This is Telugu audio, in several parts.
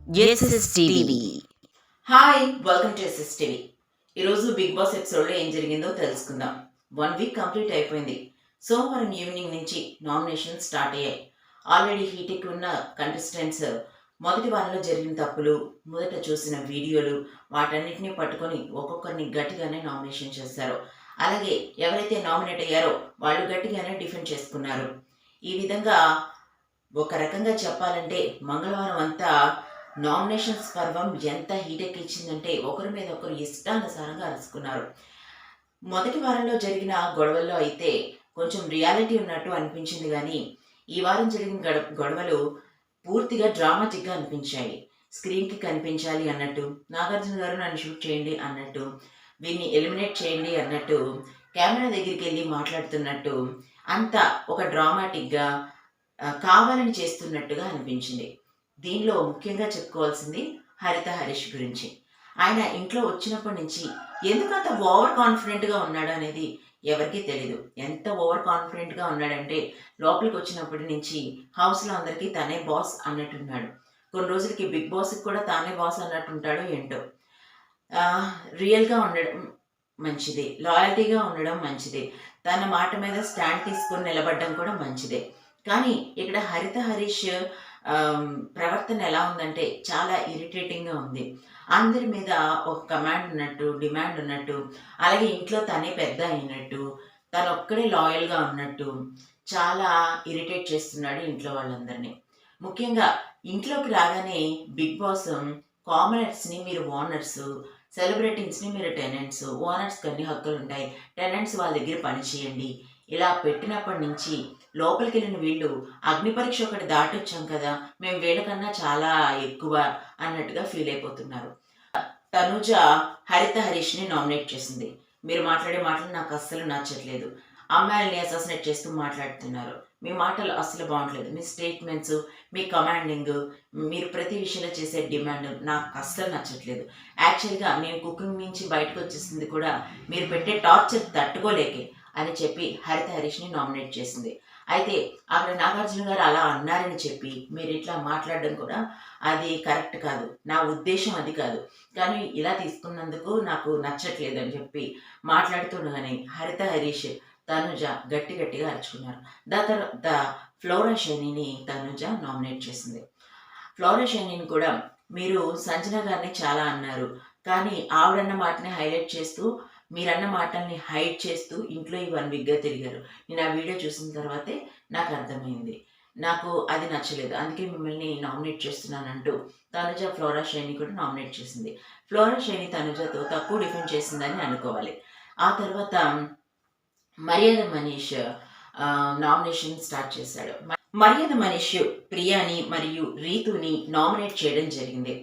SSTV. Hi, welcome to SSTV. ఈరోజు బిగ్ బాస్ ఎపిసోడ్లో ఏం జరిగిందో తెలుసుకుందాం. 1 వీక్ కంప్లీట్ అయిపోయింది. సోమవారం ఈవినింగ్ నుంచి నామినేషన్ స్టార్ట్ అయ్యాయి. ఆల్రెడీ హీట్ ఉన్న కంటెస్టెంట్స్ మొదటి వారంలో జరిగిన తప్పులు, మొదట చూసిన వీడియోలు, వాటన్నిటిని పట్టుకొని ఒక్కొక్కరిని గట్టిగానే నామినేషన్ చేశారు. అలాగే ఎవరైతే నామినేట్ అయ్యారో వాళ్ళు గట్టిగానే డిఫెండ్ చేసుకున్నారు. ఈ విధంగా ఒక రకంగా చెప్పాలంటే మంగళవారం అంతా నామినేషన్స్ పర్వం ఎంత హీటెక్కిచ్చిందంటే ఒకరి మీద ఒకరు ఇష్టానుసారంగా అరుచుకున్నారు. మొదటి వారంలో జరిగిన గొడవల్లో అయితే కొంచెం రియాలిటీ ఉన్నట్టు అనిపించింది, కానీ ఈ వారం జరిగిన గొడవలు పూర్తిగా డ్రామాటిక్గా అనిపించాయి. స్క్రీన్కి కనిపించాలి అన్నట్టు, నాగార్జున గారు నన్ను షూట్ చేయండి అన్నట్టు, వీన్ని ఎలిమినేట్ చేయండి అన్నట్టు, కెమెరా దగ్గరికి వెళ్ళి మాట్లాడుతున్నట్టు, అంతా ఒక డ్రామాటిక్గా కావాలని చేస్తున్నట్టుగా అనిపించింది. దీనిలో ముఖ్యంగా చెప్పుకోవాల్సింది హరిత హరీష్ గురించి. ఆయన ఇంట్లో వచ్చినప్పటి నుంచి ఎందుకంత ఓవర్ కాన్ఫిడెంట్గా ఉన్నాడు అనేది ఎవరికీ తెలీదు. ఎంత ఓవర్ కాన్ఫిడెంట్గా ఉన్నాడంటే లోపలికి వచ్చినప్పటి నుంచి హౌస్లో అందరికీ తనే బాస్ అన్నట్టున్నాడు. కొన్ని రోజులకి బిగ్ బాస్కి కూడా తానే బాస్ అన్నట్టుంటాడో ఏంటో. రియల్గా ఉండడం మంచిదే, లాయల్టీగా ఉండడం మంచిదే, తన మాట మీద స్టాండ్ తీసుకొని నిలబడడం కూడా మంచిదే. కానీ ఇక్కడ హరిత హరీష్ ప్రవర్తన ఎలా ఉందంటే చాలా ఇరిటేటింగ్గా ఉంది. అందరి మీద ఒక కమాండ్ ఉన్నట్టు, డిమాండ్ ఉన్నట్టు, అలాగే ఇంట్లో తనే పెద్ద అయినట్టు, తను ఒక్కడే లాయల్గా ఉన్నట్టు చాలా ఇరిటేట్ చేస్తున్నాడు ఇంట్లో వాళ్ళందరినీ. ముఖ్యంగా ఇంట్లోకి రాగానే బిగ్ బాస్ కామనర్స్ని మీరు ఓనర్స్, సెలబ్రిటీస్ని మీరు టెనెంట్స్, ఓనర్స్కి అన్ని హక్కులు ఉంటాయి, టెనెంట్స్ వాళ్ళ దగ్గర పని చేయండి, ఇలా పెట్టినప్పటి నుంచి లోపలికి వెళ్ళిన వీళ్ళు అగ్ని పరీక్ష ఒకటి దాటొచ్చాం కదా, మేము వీళ్ళకన్నా చాలా ఎక్కువ అన్నట్టుగా ఫీల్ అయిపోతున్నారు. తనుజ హరిత హరీష్ని నామినేట్ చేసింది. మీరు మాట్లాడే మాటలు నాకు అస్సలు నచ్చట్లేదు, అమ్మాయిల్ని అసాసినేట్ చేస్తూ మాట్లాడుతున్నారు, మీ మాటలు అస్సలు బాగుంటలేదు, మీ స్టేట్మెంట్స్, మీ కమాండింగ్, మీరు ప్రతి విషయంలో చేసే డిమాండ్ నాకు అస్సలు నచ్చట్లేదు. యాక్చువల్గా నేను కుకింగ్ నుంచి బయటకు వచ్చేసింది కూడా మీరు పెట్టే టార్చర్ తట్టుకోలేకే అని చెప్పి హరిత హరీష్ని నామినేట్ చేసింది. అయితే అక్కడ నాగార్జున గారు అలా అన్నారని చెప్పి మీరు ఇట్లా మాట్లాడడం కూడా అది కరెక్ట్ కాదు, నా ఉద్దేశం అది కాదు, కానీ ఇలా తీసుకున్నందుకు నాకు నచ్చట్లేదు అని చెప్పి మాట్లాడుతుండగానే హరిత హరీష్, తనుజ గట్టిగా అరుచుకున్నారు. తర్వాత ఫ్లోరా షైనీని తనుజ నామినేట్ చేసింది. ఫ్లోరా షైనీని కూడా మీరు సంజన గారిని చాలా అన్నారు, కానీ ఆవిడన్న మాటని హైలైట్ చేస్తూ, మీరన్న మాటల్ని హైడ్ చేస్తూ ఇంట్లో ఈ 1 వీక్గా తిరిగారు. నేను ఆ వీడియో చూసిన తర్వాతే నాకు అర్థమైంది, నాకు అది నచ్చలేదు, అందుకే మిమ్మల్ని నామినేట్ చేస్తున్నానంటూ తనుజ ఫ్లోరా షైని కూడా నామినేట్ చేసింది. ఫ్లోరా షైని తనుజతో తక్కువ డిఫెండ్ చేసిందని అనుకోవాలి. ఆ తర్వాత మర్యాద మనీష్ నామినేషన్ స్టార్ట్ చేశాడు. మర్యాద మనీష్ ప్రియాని మరియు రీతుని నామినేట్ చేయడం జరిగింది.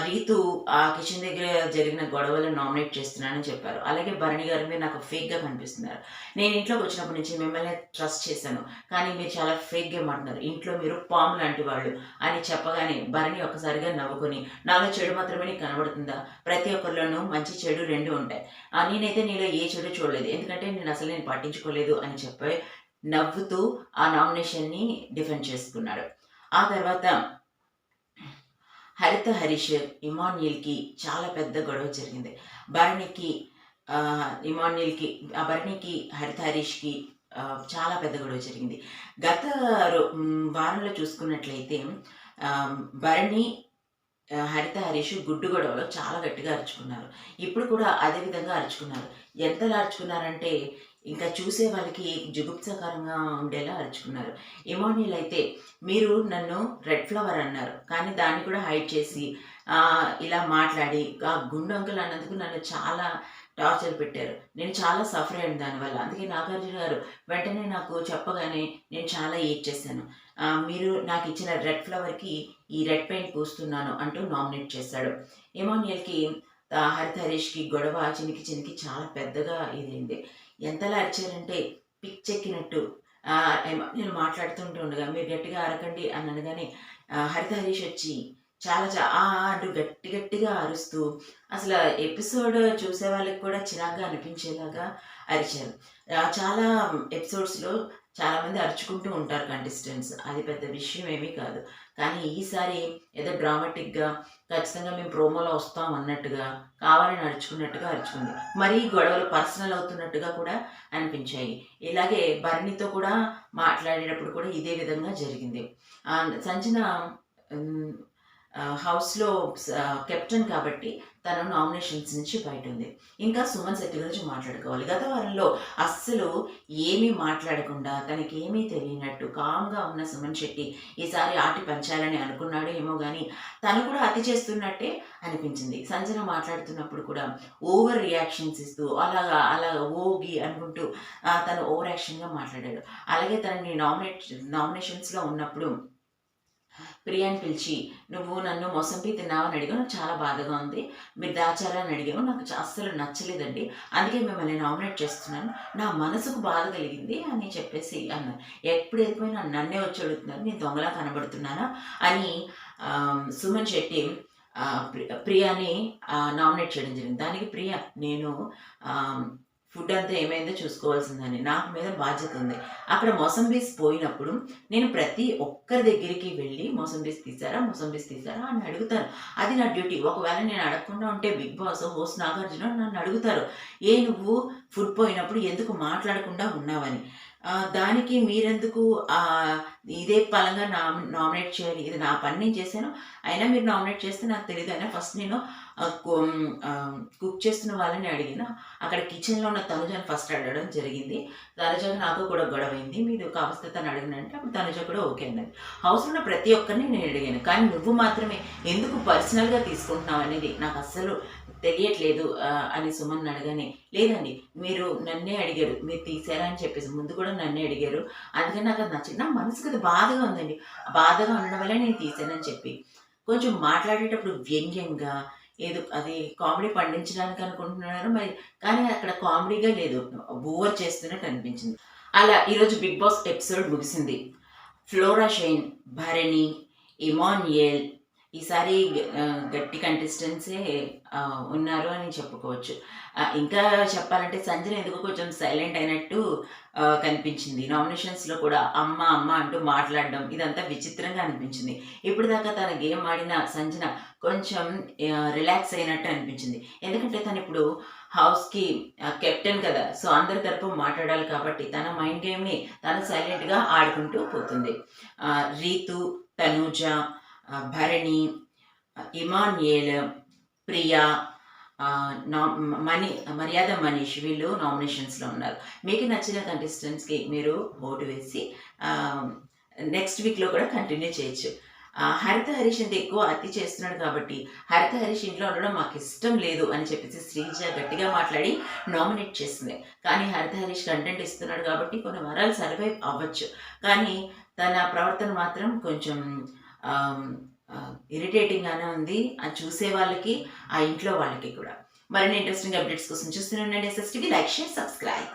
రీతు ఆ కిచెన్ దగ్గర జరిగిన గొడవలు నామినేట్ చేస్తున్నానని చెప్పారు. అలాగే భరణి గారి మీద నాకు ఫేక్గా కనిపిస్తున్నారు. నేను ఇంట్లోకి వచ్చినప్పటి నుంచి మిమ్మల్ని ట్రస్ట్ చేశాను, కానీ మీరు చాలా ఫేక్గా మాట్లాడారు, ఇంట్లో మీరు పాము లాంటి వాళ్ళు అని చెప్పగానే భరణి ఒక్కసారిగా నవ్వుకొని, నాలో చెడు మాత్రమే నీకు కనబడుతుందా, ప్రతి ఒక్కరిలోనూ మంచి చెడు 2 ఉంటాయి, నేనైతే నీలో ఏ చెడు చూడలేదు, ఎందుకంటే నేను పట్టించుకోలేదు అని చెప్పి నవ్వుతూ ఆ నామినేషన్ని డిఫెండ్ చేసుకున్నాడు. ఆ తర్వాత హరిత హరీష్ ఇమాన్యుల్కి చాలా పెద్ద గొడవ జరిగింది. భరణికి ఇమాన్యుల్కి, భరణికి హరిత హరీష్కి చాలా పెద్ద గొడవ జరిగింది. గత వారంలో చూసుకున్నట్లయితే భరణి, హరిత హరీష్ గుడ్డు గొడవలో చాలా గట్టిగా అరుచుకున్నారు. ఇప్పుడు కూడా అదే విధంగా అరుచుకున్నారు. ఎంతలా అరుచుకున్నారంటే ఇంకా చూసే వాళ్ళకి జుగుప్సకరంగా ఉండేలా అరుచుకున్నారు. ఇమాన్యుల్ అయితే మీరు నన్ను రెడ్ ఫ్లవర్ అన్నారు, కానీ దాన్ని కూడా హైడ్ చేసి ఇలా మాట్లాడి ఆ గుండు అంకుల్ అన్నందుకు నన్ను చాలా టార్చర్ పెట్టారు. నేను చాలా సఫర్ అయ్యాను దానివల్ల. అందుకే నాగార్జున గారు వెంటనే నాకు చెప్పగానే నేను చాలా ఏడ్చేశాను. మీరు నాకు ఇచ్చిన రెడ్ ఫ్లవర్కి ఈ రెడ్ పెయింట్ పూస్తున్నాను అంటూ నామినేట్ చేశాడు. ఇమాన్యుల్కి హరిత హరీష్కి గొడవ చినికి చాలా పెద్దగా ఇదైంది. ఎంతలా అరిచారంటే పిచ్చెక్కినట్టు. నేను మాట్లాడుతుంటూ ఉండగా మీరు గట్టిగా అరకండి అని అనగానే హరిత హరీష్ వచ్చి చాలా అంటూ గట్టి గట్టిగా అరుస్తూ అసలు ఎపిసోడ్ చూసే వాళ్ళకి కూడా చిరాగ్గా అనిపించేలాగా అరిచారు. చాలా ఎపిసోడ్స్‌లో చాలామంది అరుచుకుంటూ ఉంటారు కంటెస్టెంట్స్. అది పెద్ద విషయం ఏమీ కాదు. కానీ ఈసారి ఏదో డ్రామాటిక్‌గా ఖచ్చితంగా మేము ప్రోమోలో వస్తాం అన్నట్టుగా, కావాలని అరుచుకున్నట్టుగా అరుచుకుంది. మరీ గొడవలు పర్సనల్ అవుతున్నట్టుగా కూడా అనిపించాయి. ఇలాగే భరణితో కూడా మాట్లాడేటప్పుడు కూడా ఇదే విధంగా జరిగింది. సంజన హ్మ్. హౌస్‌లో కెప్టెన్ కాబట్టి తను నామినేషన్స్ నుంచి బయటుంది. ఇంకా సుమన్ శెట్టి గురించి మాట్లాడుకోవాలి. గత వారంలో అస్సలు ఏమీ మాట్లాడకుండా తనకేమీ తెలియనట్టు కామ్‌గా ఉన్న సుమన్ శెట్టి ఈసారి ఆటి పంచాలని అనుకున్నాడో ఏమో గానీ తను కూడా అతి చేస్తున్నట్టే అనిపించింది. సంజన మాట్లాడుతున్నప్పుడు కూడా ఓవర్ రియాక్షన్స్ ఇస్తూ అలాగా ఓగి అనుకుంటూ తను ఓవర్ యాక్షన్‌గా మాట్లాడాడు. అలాగే తనని నామినేషన్స్‌లో ఉన్నప్పుడు ప్రియాని పిలిచి, "నువ్వు నన్ను మొసంబి తిన్నావా?" అని అడిగావు. నాకు చాలా బాధగా ఉంది. మీరు దాచారా అని అడిగావు. నాకు అస్సలు నచ్చలేదండి. అందుకే మిమ్మల్ని నామినేట్ చేస్తున్నాను. నా మనసుకు బాధ కలిగింది అని చెప్పేసి అన్నారు. ఎప్పుడు వెళ్ళిపోయినా నన్నే వచ్చి అడుగుతున్నారు. నేను దొంగలా కనబడుతున్నానా? అని సుమన్ శెట్టి ప్రియాని నామినేట్ చేయడం జరిగింది. దానికి ప్రియ, నేను ఆహ్, ఫుడ్ అంతా ఏమైందో చూసుకోవాల్సిందని. నాకు మీద బాధ్యత ఉంది. అక్కడ మొసంబీస్ పోయినప్పుడు నేను ప్రతి ఒక్కరి దగ్గరికి వెళ్ళి మొసంబీస్ తీశారా అని అడుగుతాను. అది నా డ్యూటీ. ఒకవేళ నేను అడగకుండా ఉంటే బిగ్ బాస్ హోస్ట్ నాగార్జున నన్ను అడుగుతారు. నువ్వు ఫుడ్ పోయినప్పుడు ఎందుకు మాట్లాడకుండా ఉన్నావని. దానికి మీరెందుకు ఇదే పలంగా నామినేట్ చేయాలి. ఇది నా పని నేను చేశాను. అయినా మీరు నామినేట్ చేస్తే నాకు తెలీదు. అయినా ఫస్ట్ నేను కుక్ చేస్తున్న వాళ్ళని అడిగిన. అక్కడ కిచెన్‌లో ఉన్న తనుజని ఫస్ట్ అడగడం జరిగింది. తనుజకి నాకు కూడా గొడవైంది. మీరు కావస్తే తను అడగనంటే అప్పుడు తనుజ కూడా ఓకే అన్నది. హౌస్‌లో ఉన్న ప్రతి ఒక్కరిని నేను అడిగాను. కానీ నువ్వు మాత్రమే ఎందుకు పర్సనల్‌గా తీసుకుంటున్నావు అనేది నాకు అస్సలు తెలియట్లేదు అని సుమన్ అడగానే, లేదండి మీరు నన్నే అడిగారు. మీరు తీసారా అని చెప్పేసి ముందు కూడా నన్నే అడిగారు. అందుకని నాకు అది నచ్చింది. నా మనసుకి అది బాధగా ఉందండి. బాధగా ఉండడం వల్లే నేను తీసానని చెప్పి. కొంచెం మాట్లాడేటప్పుడు వ్యంగ్యంగా ఏదో అది కామెడీ పండించడానికి అనుకుంటున్నారు మరి, కానీ అక్కడ కామెడీగా లేదు. ఓవర్ చేస్తున్నట్టు అనిపించింది. అలా ఈరోజు బిగ్ బాస్ ఎపిసోడ్ ముగిసింది. ఫ్లోరా షైన్, భరణి, ఇమాన్యుయేల్ ఈసారి గట్టి కంటెస్టెంట్సే ఉన్నారు అని చెప్పుకోవచ్చు. ఇంకా చెప్పాలంటే సంజన ఎందుకో కొంచెం సైలెంట్ అయినట్టు కనిపించింది. నామినేషన్స్‌లో కూడా అమ్మ, అమ్మ అంటూ మాట్లాడడం ఇదంతా విచిత్రంగా అనిపించింది. ఇప్పటిదాకా తన గేమ్ ఆడిన సంజన కొంచెం రిలాక్స్ అయినట్టు అనిపించింది. ఎందుకంటే తనిప్పుడు హౌస్‌కి కెప్టెన్ కదా! సో, అందరి తరపు మాట్లాడాలి కాబట్టి తన మైండ్ గేమ్‌ని తను సైలెంట్‌గా ఆడుకుంటూ పోతుంది. రీతు, తనూజ, భరణి, ఇమాన్యుయేల్, ప్రియా, మర్యాద మనీష్ వీళ్ళు నామినేషన్స్‌లో ఉన్నారు. మీకు నచ్చిన కంటెస్టెంట్స్‌కి మీరు ఓటు వేసి నెక్స్ట్ వీక్‌లో కూడా కంటిన్యూ చేయొచ్చు. హరిత హరీష్ అంటే ఎక్కువ అతి చేస్తున్నాడు కాబట్టి హరిత హరీష్ ఇంట్లో ఉండడం మాకు ఇష్టం లేదు అని చెప్పేసి శ్రీజ గట్టిగా మాట్లాడి నామినేట్ చేసింది. కానీ హరిత హరీష్ కంటెంట్ ఇస్తున్నాడు కాబట్టి కొన్ని వారాలు సర్వైవ్ అవ్వచ్చు. కానీ తన ప్రవర్తన మాత్రం కొంచెం ఇరిటేటింగ్‌గానే ఉంది. అది చూసే వాళ్ళకి, ఆ ఇంట్లో వాళ్ళకి కూడా. మరిన్ని ఇంట్రెస్టింగ్ అప్డేట్స్ కోసం చూస్తూనే ఉండండి SSTV. Like, share, subscribe.